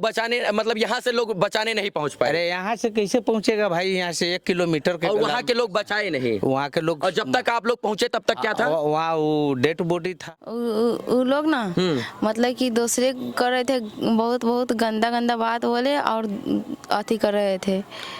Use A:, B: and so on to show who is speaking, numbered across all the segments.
A: बचाने, मतलब यहाँ से लोग बचाने नहीं पहुँच पाए?
B: अरे यहाँ से कैसे पहुँचेगा भाई, यहाँ से 1 किलोमीटर के
A: और वहाँ के लोग बचाए नहीं?
B: वहाँ के लोग,
A: और जब तक आप लोग पहुँचे तब तक क्या था?
B: वहाँ वो डेड बॉडी था।
C: वो लोग ना मतलब कि दूसरे कर रहे थे, बहुत बहुत गंदा गंदा बात बोले और अति कर रहे थे।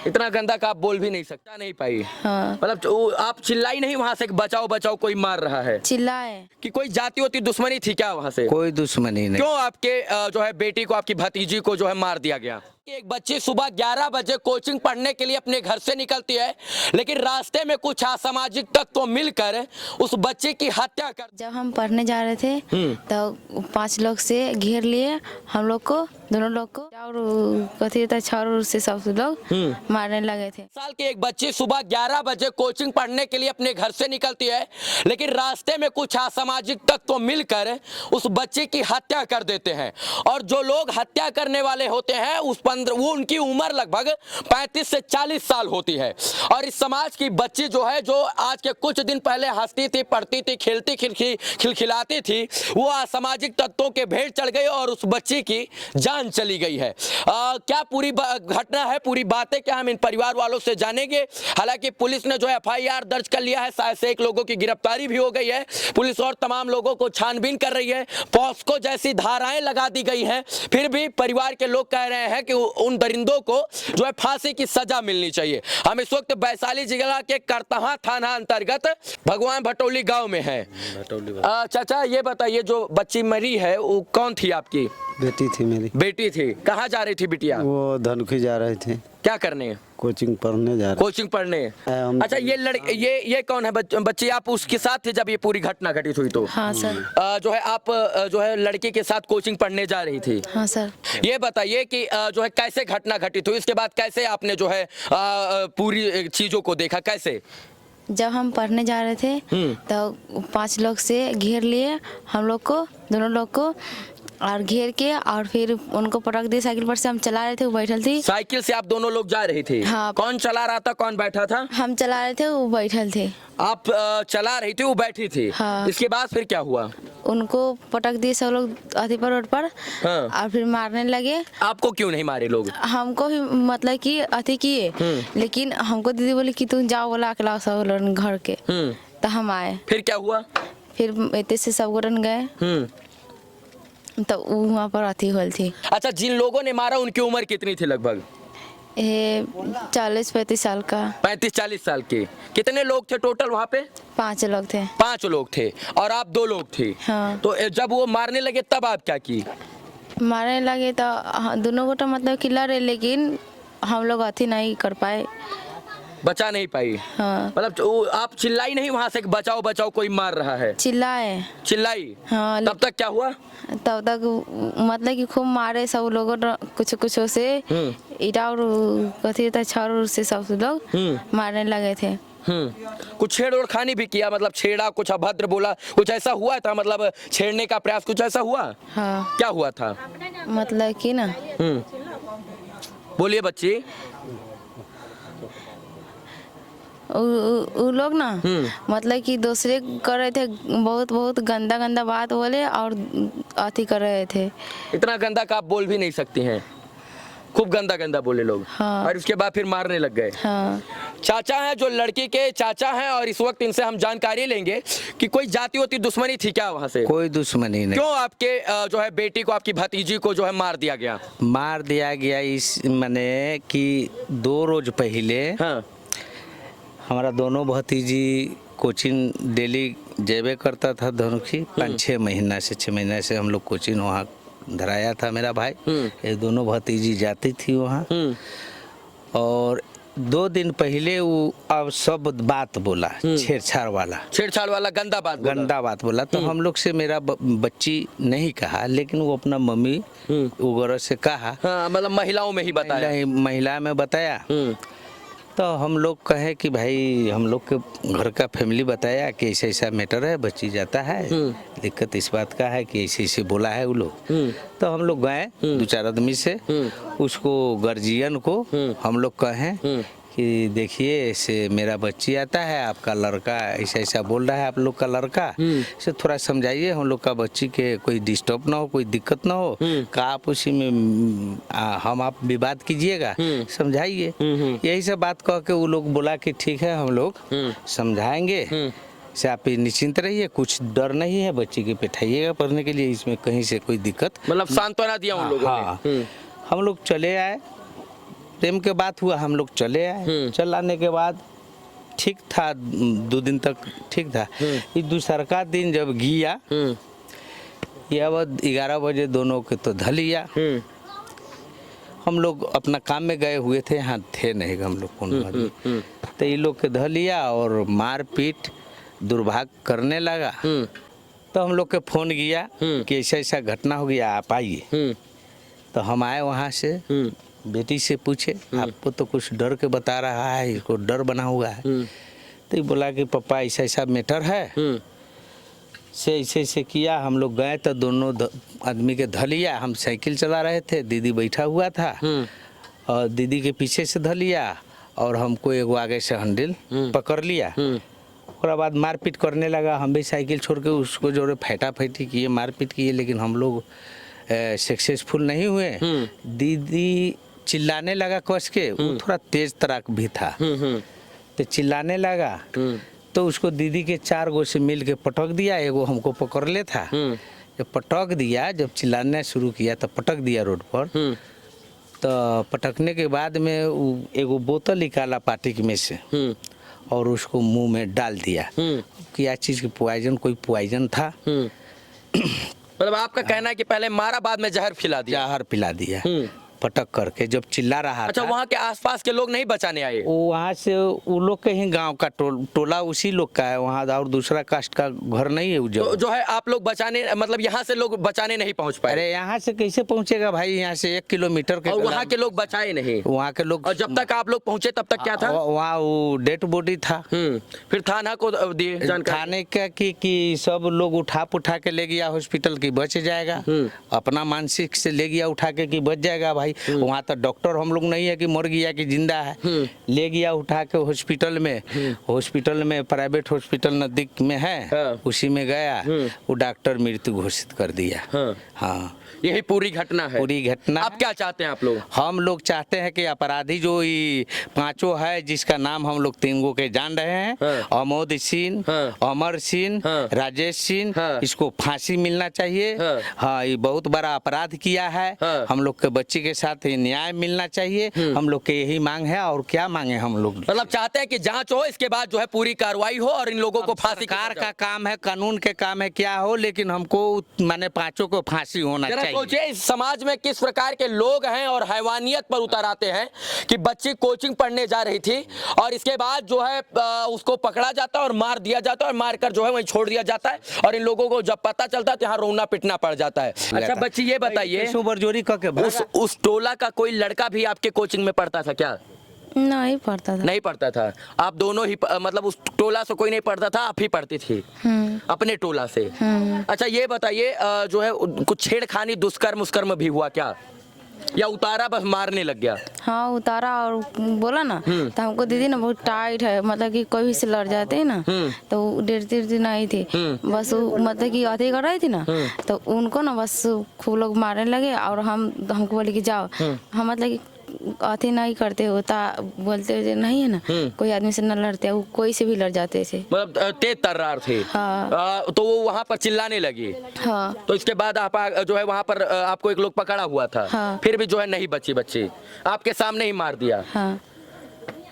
A: इतना गंदा का आप बोल भी नहीं सकता, नहीं पाई?
C: हाँ,
A: मतलब आप चिल्लाई नहीं वहाँ से, बचाओ बचाओ कोई मार रहा है?
C: चिल्लाए।
A: कि कोई जाति होती दुश्मनी थी क्या वहाँ से?
B: कोई दुश्मनी नहीं।
A: क्यों आपके जो है बेटी को, आपकी भतीजी को जो है मार दिया गया? एक बच्ची सुबह 11 बजे कोचिंग पढ़ने के लिए अपने घर से निकलती है, लेकिन रास्ते में कुछ असामाजिक तत्व मिलकर उस बच्चे की हत्या कर।
C: जब हम पढ़ने जा रहे थे तो 5 लोग से घेर लिए हम लोग को, दोनों लोग को, और कथी था छर से सब लोग मारने लगे थे।
A: साल की एक बच्ची सुबह 11 बजे कोचिंग पढ़ने के लिए अपने घर से निकलती है, लेकिन रास्ते में कुछ असामाजिक तत्व मिलकर उस बच्चे की हत्या कर देते हैं। और जो लोग हत्या करने वाले होते हैं वो उनकी उम्र लगभग 35 से 40 साल होती है। और इस समाज की बच्ची जो है, जो आज के कुछ दिन पहले हंसती थी, पढ़ती थी, खेलती खिलखिलाती थी, वो असामाजिक तत्वों के भेंट चढ़ गई और उस बच्ची की जान चली गई है। क्या पूरी घटना है, पूरी बातें क्या, हम इन परिवार वालों से जानेंगे। हालांकि पुलिस ने जो FIR दर्ज कर लिया है, 101 लोगों की गिरफ्तारी भी हो गई है। पुलिस और तमाम लोगों को छानबीन कर रही है, पॉस्को जैसी धाराएं लगा दी गई हैं। फिर भी परिवार के लोग कह रहे हैं कि उन दरिंदों को जो है फांसी की सजा मिलनी चाहिए। हम इस वक्त वैशाली जिला के करतहा थाना अंतर्गत भगवान भटौली गांव में है। चाचा ये बताइए, जो बच्ची मरी है वो कौन थी? आपकी
D: बेटी थी, मेरी
A: बेटी थी। कहाँ जा रही थी बिटिया?
D: वो धनखी जा रहे थे।
A: क्या करने?
D: कोचिंग पढ़ने जा रहे।
A: कोचिंग पढ़ने। अच्छा, ये लड़के, ये कौन है बच्ची? आप उसके साथ थे जब ये पूरी घटना घटित हुई तो?
C: हाँ सर।
A: जो है आप जो है लड़के के साथ कोचिंग पढ़ने जा रही थी?
C: हाँ सर।
A: ये बताइए कि जो है कैसे घटना घटित हुई, इसके बाद कैसे आपने जो है पूरी चीजों को देखा, कैसे?
C: जब हम पढ़ने जा रहे थे तो 5 लोग से घेर लिए हम लोग को, दोनों लोग को, और घेर के और फिर उनको पटक दिए। साइकिल पर से हम चला रहे थे, वो बैठल थी।
A: साइकिल से आप दोनों लोग जा रहे थे?
C: हाँ।
A: कौन चला रहा था, कौन बैठा था?
C: हम चला रहे थे, वो बैठल थे।
A: आप चला रही थी, वो बैठी थी?
C: हाँ।
A: इसके बाद फिर क्या हुआ?
C: उनको पटक दिए सब लोग अथी पर, रोड पर।
A: हाँ।
C: और फिर मारने लगे।
A: आपको क्यों नहीं मारे लोग?
C: हमको ही मतलब कि अथी किए, लेकिन हमको दीदी बोली कि तुम जाओ, बोला अकेला सब लोग घर के। तो हम आए।
A: फिर क्या हुआ?
C: फिर इतने से सब गोरन गए तो वहाँ पर अथी होल थी।
A: अच्छा, जिन लोगों ने मारा उनकी उम्र कितनी थी लगभग?
C: 40-35 साल का।
A: 35-40 साल के। कितने लोग थे टोटल वहाँ पे?
C: 5 लोग थे।
A: 5 लोग थे और आप 2 लोग थे।
C: हाँ।
A: तो जब वो मारने लगे तब आप क्या की?
C: मारने लगे तो दोनों गोटा मतलब कि लड़े, लेकिन हम लोग अथी नहीं कर पाए,
A: बचा नहीं पाई।
C: हाँ।
A: मतलब आप चिल्लाई नहीं वहाँ से कि बचाओ बचाओ कोई मार रहा है?
C: चिल्लाए।
A: चिल्लाई?
C: हाँ।
A: तब तक क्या हुआ?
C: तब तक मतलब कि खूब मारे सब लोगों, कुछ से ईटा और कथी था छर से सब लोग मारने लगे थे।
A: कुछ छेड़ खानी भी किया, मतलब छेड़ा, कुछ अभद्र बोला, कुछ ऐसा हुआ था? मतलब छेड़ने का प्रयास, कुछ ऐसा हुआ?
C: हाँ।
A: क्या हुआ था?
C: मतलब कि ना,
A: बोलिए बच्ची।
C: वो लोग ना मतलब कि दूसरे कर रहे थे, बहुत बहुत गंदा गंदा बात बोले और अथी कर रहे थे।
A: इतना गंदा का आप बोल भी नहीं सकती हैं, खूब गंदा गंदा बोले लोग।
C: हाँ।
A: और उसके बाद फिर मारने लग गए।
C: हाँ।
A: चाचा हैं, जो लड़की के चाचा हैं, और इस वक्त इनसे हम जानकारी लेंगे कि कोई जाति होती दुश्मनी थी क्या वहाँ से?
B: कोई दुश्मनी नहीं।
A: क्यों आपके जो है बेटी को, आपकी भतीजी को जो है मार दिया गया?
B: मार दिया गया इस मने कि 2 रोज पहले
A: हाँ।
B: हमारा दोनों भतीजी कोचिंग डेली जेबे करता था धनुखी। 5-6 महीना से 6 महीने से हम लोग कोचिंग वहाँ धराया था मेरा भाई। ये दोनों भतीजी जाती थी वहाँ। और 2 दिन पहले वो अब सब बात बोला, छेड़छाड़ वाला गंदा बात बोला। तो हम लोग से मेरा बच्ची नहीं कहा, लेकिन वो अपना मम्मी वगैरह से कहा।
A: हाँ, मतलब महिलाओं में ही बताया?
B: महिला में बताया। तो हम लोग कहे कि भाई, हम लोग के घर का फैमिली बताया कि ऐसा ऐसा मैटर है, बच्ची जाता है, दिक्कत इस बात का है कि ऐसे ऐसे बोला है वो लोग। तो हम लोग गए 2-4 आदमी से, उसको गार्जियन को हम लोग कहें कि देखिए ऐसे मेरा बच्ची आता है, आपका लड़का ऐसा ऐसा बोल रहा है, आप लोग का लड़का, इसे थोड़ा समझाइए हम लोग का बच्ची के कोई डिस्टर्ब ना हो, कोई दिक्कत ना हो, का आप उसी में हम आप विवाद कीजिएगा, समझाइए। यही सब बात कह के वो लोग बोला कि ठीक है हम लोग समझाएंगे, से आप निश्चिंत रहिए, कुछ डर नहीं है, बच्ची के बैठाइएगा पढ़ने के लिए, इसमें कहीं से कोई दिक्कत।
A: मतलब सांत्वना दिया उन लोगों
B: हाँ,
A: ने।
B: हम लोग चले आए, प्रेम के बात हुआ, हम लोग चले आए। चल आने के बाद ठीक था, 2 दिन तक ठीक था। ये दूसरा दिन जब गया, ये अब 11 बजे दोनों के तो धलिया। हम लोग अपना काम में गए हुए थे, यहाँ थे नहीं हम लोग कौन, तो ये लोग के धलिया और मारपीट दुर्भाग्य करने लगा। तो हम लोग के फोन किया कि ऐसा ऐसा घटना हो गया, आप आइए। तो हम आए वहाँ से, बेटी से पूछे, आपको तो कुछ डर के बता रहा है, इसको डर बना हुआ है। तो ये बोला कि पापा ऐसा ऐसा मैटर है, से ऐसे ऐसे किया। हम लोग गए तो दोनों आदमी के धलिया, हम साइकिल चला रहे थे, दीदी बैठा हुआ था और दीदी के पीछे से धलिया और हमको एगो आगे से हैंडल पकड़ लिया। उसके बाद मारपीट करने लगा, हम भी साइकिल छोड़ के उसको जोड़े फैटा फैटी किए, मारपीट किए, लेकिन हम लोग सक्सेसफुल नहीं हुए। दीदी चिल्लाने लगा कस के, वो थोड़ा तेज तराक भी था, तो चिल्लाने लगा तो उसको दीदी के 4 गो से मिल के पटक दिया, एगो हमको पकड़ ले था। जब पटक दिया, जब चिल्लाने शुरू किया तो पटक दिया रोड पर। तो पटकने के बाद में एगो बोतल निकाला पार्टी में से और उसको मुंह में डाल दिया। क्या चीज़ की पॉइजन, कोई पॉइजन था।
A: मतलब आपका कहना है कि पहले मारा, बाद में जहर पिला दिया।
B: जहर पिला दिया पटक करके, जब चिल्ला रहा
A: अच्छा,
B: था।
A: वहाँ के आसपास के लोग नहीं बचाने आए?
B: वो वहाँ से वो लोग के ही गांव का टोला उसी लोग का है, वहाँ और दूसरा कास्ट का घर नहीं है।
A: तो जो है आप लोग बचाने, मतलब यहाँ से लोग बचाने नहीं पहुँच पाए?
B: अरे यहाँ से कैसे पहुँचेगा भाई, यहाँ से 1 किलोमीटर के।
A: और वहाँ के लोग बचाए नहीं?
B: वहाँ के लोग,
A: और जब तक आप लोग पहुँचे तब तक क्या था
B: वहाँ? वो डेड बॉडी था।
A: फिर थाना को दिए जानकारी?
B: थाने का कि सब लोग उठा के ले गया हॉस्पिटल की बच जाएगा, अपना मानसिक से ले गया उठा के कि बच जाएगा भाई। वहाँ तो डॉक्टर हम लोग नहीं है कि मर गया कि जिंदा है। ले गया उठा के हॉस्पिटल में, प्राइवेट हॉस्पिटल नजदीक में है, उसी में गया, वो डॉक्टर मृत्यु घोषित कर दिया। हाँ,
A: यही पूरी घटना है।
B: पूरी घटना।
A: आप क्या चाहते हैं आप लोग?
B: हम लोग चाहते हैं कि अपराधी जो ये 5 है, जिसका नाम हम लोग 3 गो के जान रहे हैं, अमोद सिंह, अमर सिंह, राजेश सिंह, इसको फांसी मिलना चाहिए। हाँ, ये बहुत बड़ा अपराध किया है। हम लोग के बच्चे के साथ न्याय मिलना चाहिए, हम लोग के यही मांग है। और क्या मांगे हम लोग?
A: मतलब चाहते हैं कि जांच हो, इसके बाद जो है पूरी कार्रवाई हो और इन लोगों को फांसी।
B: सरकार का काम है, कानून के काम है, क्या हो, लेकिन हमको माने 5 को फांसी होना चाहिए।
A: सोचिए इस समाज में किस प्रकार के लोग हैं और हैवानियत पर उतर आते हैं कि बच्ची कोचिंग पढ़ने जा रही थी और इसके बाद जो है उसको पकड़ा जाता है और मार दिया जाता है और मारकर जो है वहीं छोड़ दिया जाता है। और इन लोगों को जब पता चलता है तो यहाँ रोना पिटना पड़ जाता है। अच्छा बच्ची, ये बताइए, उस टोला का कोई लड़का भी आपके कोचिंग में पढ़ता था क्या?
C: नहीं पढ़ता था।
A: नहीं पढ़ता था? आप दोनों ही मतलब उस टोला से कोई नहीं पढ़ता था, आप ही पढ़ती थी अपने टोला से? अच्छा ये बताइए, जो है कुछ छेड़खानी, दुष्कर्म उस्कर्म भी हुआ क्या, या उतारा बस मारने लग गया?
C: हाँ, उतारा और बोला ना, तो हमको दीदी ना बहुत टाइट है, मतलब कि कोई भी से लड़ जाते हैं ना, तो 1.5 दिन आई थी, बस वो मतलब कि अति कर रही थी ना, तो उनको ना बस खूब लोग मारने लगे। और हमको बोले कि जाओ, हम मतलब कि अति नहीं करते होता, बोलते नहीं है ना, कोई आदमी से न लड़ते, वो कोई से भी लड़ जाते थे,
A: मतलब तेज तर्रार थे।
C: हाँ।
A: तो वो वहाँ पर चिल्लाने लगी।
C: हाँ।
A: तो इसके बाद आप जो है वहाँ पर आपको एक लोग पकड़ा हुआ था।
C: हाँ।
A: फिर भी जो है नहीं बच्ची आपके सामने ही मार दिया।
C: हाँ।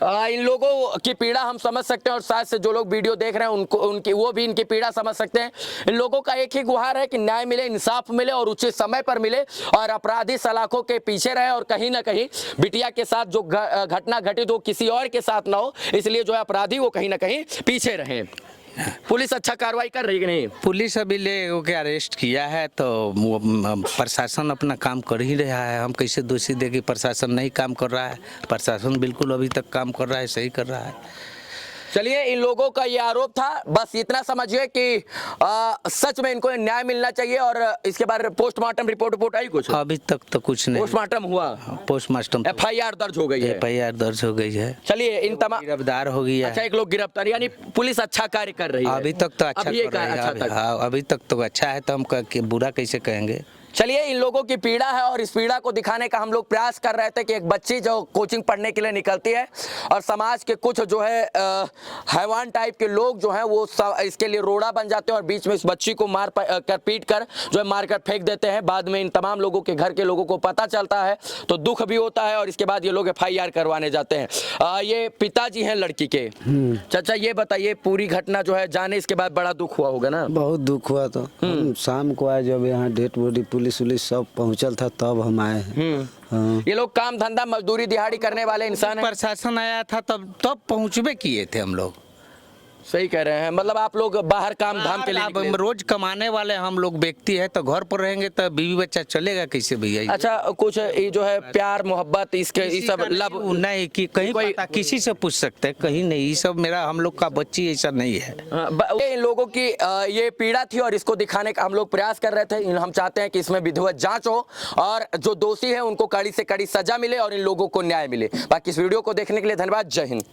A: इन लोगों की पीड़ा हम समझ सकते हैं और साथ से जो लोग वीडियो देख रहे हैं उनको, उनकी वो भी इनकी पीड़ा समझ सकते हैं। इन लोगों का एक ही गुहार है कि न्याय मिले, इंसाफ मिले और उचित समय पर मिले और अपराधी सलाखों के पीछे रहे और कहीं ना कहीं बिटिया के साथ जो घटना घटित हो किसी और के साथ ना हो, इसलिए जो है अपराधी वो कहीं ना कहीं पीछे रहे। पुलिस अच्छा कार्रवाई कर रही है कि नहीं?
B: पुलिस अभी ले के अरेस्ट किया है, तो प्रशासन अपना काम कर ही रहा है। हम कैसे दोषी दे कि प्रशासन नहीं काम कर रहा है? प्रशासन बिल्कुल अभी तक काम कर रहा है, सही कर रहा है।
A: चलिए, इन लोगों का ये आरोप था, बस इतना समझिए कि सच में इनको न्याय मिलना चाहिए। और इसके बाद पोस्टमार्टम रिपोर्ट आई कुछ?
B: अभी तक तो कुछ नहीं।
A: पोस्टमार्टम हुआ,
B: पोस्टमार्टम
A: FIR दर्ज हो गई है।
B: FIR दर्ज हो गई है।
A: चलिए, इन तमाम
B: गिरफ्तार हो गया।
A: अच्छा, एक लोग गिरफ्तार, यानी पुलिस अच्छा कार्य कर रही है
B: अभी तक तो अच्छा
A: अभी
B: कर रही है।
A: अच्छा तक।
B: हाँ, अभी तक तो अच्छा है, तो हम बुरा कैसे कहेंगे।
A: चलिए, इन लोगों की पीड़ा है और इस पीड़ा को दिखाने का हम लोग प्रयास कर रहे थे कि एक बच्ची जो कोचिंग पढ़ने के लिए निकलती है और समाज के कुछ जो है हैवान टाइप के लोग जो हैं वो इसके लिए रोड़ा बन जाते हैं और बीच में इस बच्ची को मार कर पीट कर जो है मार कर फेंक देते हैं। बाद में इन तमाम लोगों के घर के लोगों को पता चलता है तो दुख भी होता है और इसके बाद ये लोग FIR करवाने जाते हैं। ये पिताजी हैं लड़की के। चाचा, ये बताइए, पूरी घटना जो है जाने इसके बाद बड़ा दुख हुआ होगा ना?
D: बहुत दुख हुआ। तो हम शाम को आए, जब यहाँ डेड बॉडी पुलिस उलिस सब पहुंचल था तब हम आए हैं। हाँ।
A: ये लोग काम धंधा मजदूरी दिहाड़ी करने वाले इंसान हैं।
B: प्रशासन आया था तब पहुंचबे किए थे हम लोग।
A: सही कह रहे हैं, मतलब आप लोग बाहर काम धाम के लिए
B: अब
A: निकले।
B: रोज कमाने वाले हम लोग व्यक्ति है, तो घर पर रहेंगे तो बीवी बच्चा चलेगा कैसे भैया।
A: अच्छा, कुछ ये जो है प्यार मोहब्बत इसके ये सब लब
B: नहीं कि कहीं पता, किसी से पूछ सकते हैं, कहीं नहीं। ये सब मेरा हम लोग का बच्ची ऐसा नहीं है।
A: इन लोगों की ये पीड़ा थी और इसको दिखाने का हम लोग प्रयास कर रहे थे। हम चाहते हैं कि इसमें विधिवत जांच हो और जो दोषी है उनको कड़ी से कड़ी सजा मिले और इन लोगों को न्याय मिले। बाकी इस वीडियो को देखने के लिए धन्यवाद। जय हिंद।